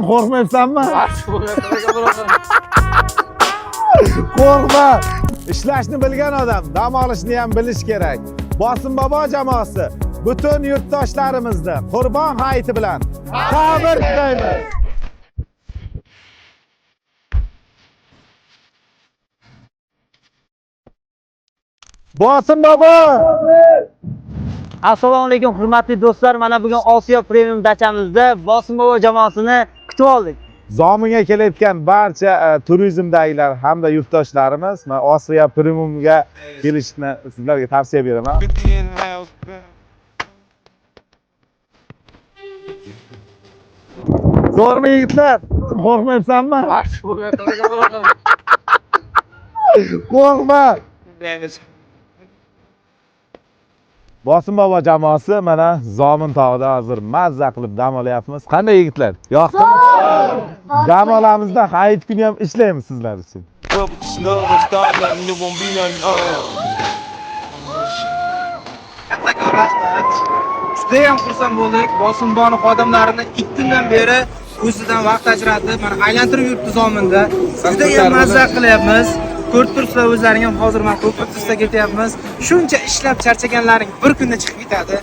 Qo'rqmayapsanmi? Qo'rqma. Ishlashni bilgan odam dam olishni ham bilish kerak. Bosim bobo jamoasi butun yurtdoshlarimizni Qurbon hayiti bilan tabriklaymiz. Bosim bobo! Assalomu alaykum hurmatli do'stlar. Mana bugun Osiyo Premium dachamizda Bosim bobo jamoasini kutib oldik. Zominga kelayotgan barcha turizmdagilar hamda yurtdoshlarimiz men Osiyo Premiumga kelishni sizlarga tavsiya beraman. Zo'rmi yigitlar? Qo'rqmayapsanmi? Qo'rqma. Bosim bobo jamoasi mana Zomin tog'ida hozir mazza qilib dam olyapmiz. Qanday yigitlar? Yoqdimi? Dam olamizda hayit kuni ham ishlaymiz sizlar uchun. Judayam xursand bo'ldik. Bosim boni xodimlarini 2 kundan beri o'zidan vaqt ajratib, mana aylantirib yuribdi Zominda. Judayam mazza qilyapmiz. Ko'rib turibsizlar o'zlaring ham hozir mana ko'prikda ketyapmiz. Shuncha ishlab charchaganlaring bir kunda chiqib ketadi.